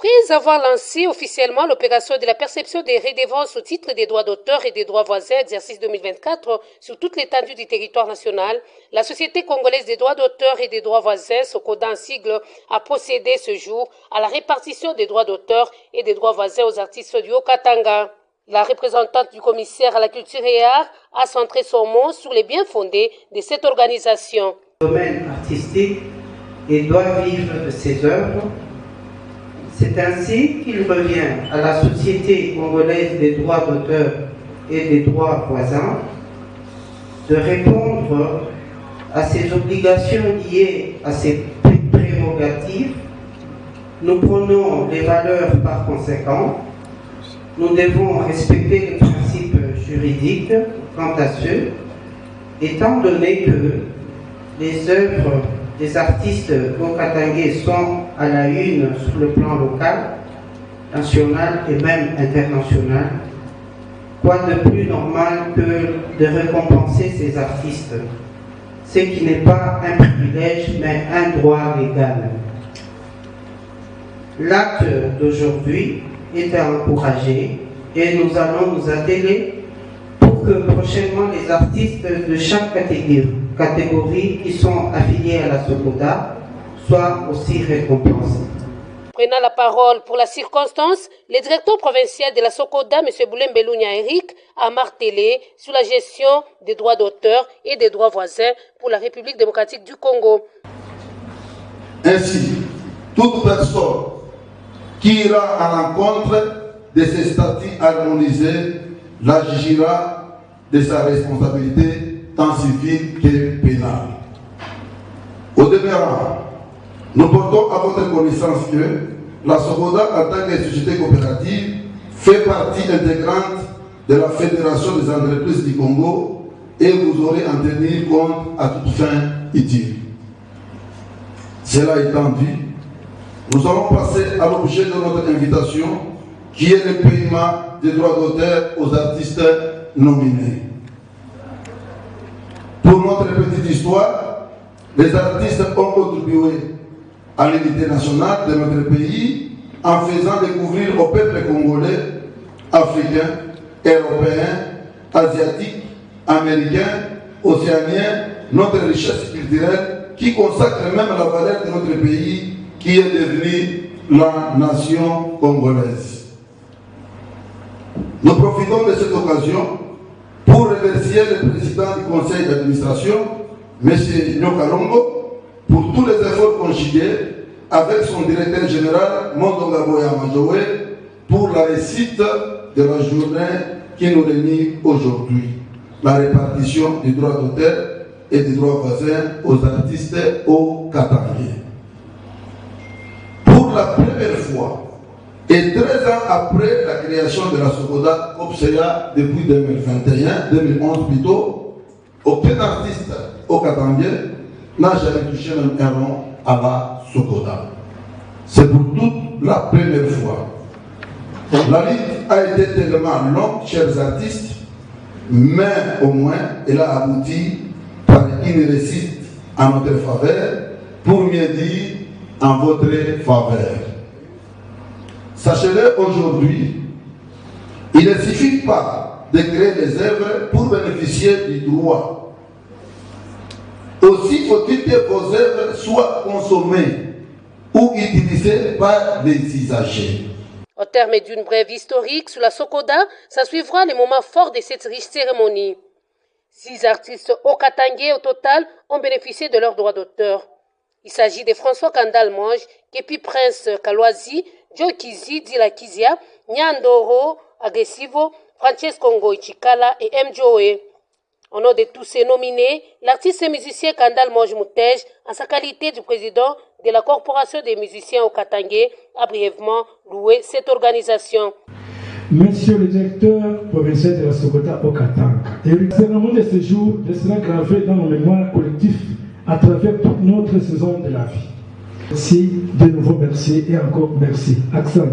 Après avoir lancé officiellement l'opération de la perception des redevances au titre des droits d'auteur et des droits voisins, exercice 2024, sur toute l'étendue du territoire national, la Société congolaise des droits d'auteur et des droits voisins, SOCODA en sigle, a procédé ce jour à la répartition des droits d'auteur et des droits voisins aux artistes du Haut-Katanga. La représentante du commissaire à la culture et art a centré son mot sur les biens fondés de cette organisation. Le domaine artistique et doit vivre de ses œuvres. C'est ainsi qu'il revient à la Société congolaise des droits d'auteur et des droits voisins de répondre à ses obligations liées à ses prérogatives. Nous prenons les valeurs par conséquent. Nous devons respecter les principes juridiques quant à ceux, étant donné que les œuvres des artistes haut-katangais sont à la une sur le plan local, national et même international. Quoi de plus normal que de récompenser ces artistes, ce qui n'est pas un privilège mais un droit légal. L'acte d'aujourd'hui est à encourager et nous allons nous atteler pour que prochainement les artistes de chaque catégorie qui sont affiliés à la SOCODA soient aussi récompensés. Prenant la parole pour la circonstance, le directeur provincial de la SOCODA, M. Boulembelunga Eric, a martelé sur la gestion des droits d'auteur et des droits voisins pour la République démocratique du Congo. Ainsi, toute personne qui ira à l'encontre de ces statuts harmonisés la jugera de sa responsabilité tant civile que pénale. Au demeurant, nous portons à votre connaissance que la SOCODA, en tant que société coopérative, fait partie intégrante de la Fédération des entreprises du Congo et vous aurez à en tenir compte à toute fin utile. Cela étant dit, nous allons passer à l'objet de notre invitation, qui est le paiement des droits d'auteur aux artistes nominés. Pour notre petite histoire, les artistes ont contribué à l'unité nationale de notre pays en faisant découvrir au peuple congolais, africain, européen, asiatique, américain, océanien, notre richesse culturelle qui consacre même la valeur de notre pays qui est devenu la nation congolaise. Nous profitons de cette occasion pour remercier le président du conseil d'administration, M. Nyokalongo, pour tous les efforts conjugués avec son directeur général, Mondonga Boya Manjowe, pour la réussite de la journée qui nous réunit aujourd'hui, la répartition des droits d'auteur et des droits voisins aux artistes au Katangais. Pour la première fois, et 13 ans après la création de la SOCODA COPSEA depuis 2011 plutôt, aucun artiste au Katangais n'a jamais touché même un rond à la SOCODA. C'est pour toute la première fois. La lutte a été tellement longue, chers artistes, mais au moins elle a abouti par une réussite en notre faveur, pour mieux dire en votre faveur. Sachez-le aujourd'hui, il ne suffit pas de créer des œuvres pour bénéficier du droit. Aussi faut-il que vos œuvres soient consommées ou utilisées par les usagers. Au terme d'une brève historique sur la SOCODA, ça suivra les moments forts de cette riche cérémonie. 6 artistes haut-katangais au total ont bénéficié de leurs droits d'auteur. Il s'agit de François Kandal Monge, Kepi Prince Kaloisi, Joe Kizi Dila Kizia, Nyandoro Agressivo, Francesco Ngo Ichikala et M. Joe. Au nom de tous ces nominés, l'artiste et musicien Kandal Monge Moutej, en sa qualité de président de la Corporation des musiciens au Katangais, a brièvement loué cette organisation. Monsieur le directeur provincial de la SOCODA au Katanga, le cérémonie de ce jour sera gravé dans nos mémoires collectives à travers toute notre saison de la vie. Merci, de nouveau merci et encore merci. Accent.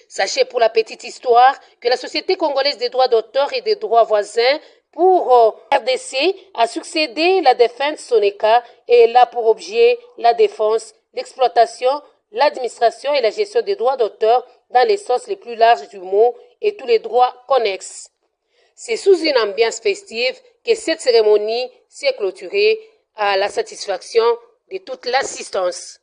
Sachez pour la petite histoire que la Société congolaise des droits d'auteur et des droits voisins pour RDC a succédé la défense Soneka et elle a pour objet la défense, l'exploitation, l'administration et la gestion des droits d'auteur dans les sens les plus larges du mot et tous les droits connexes. C'est sous une ambiance festive que cette cérémonie s'est clôturée à la satisfaction de toute l'assistance.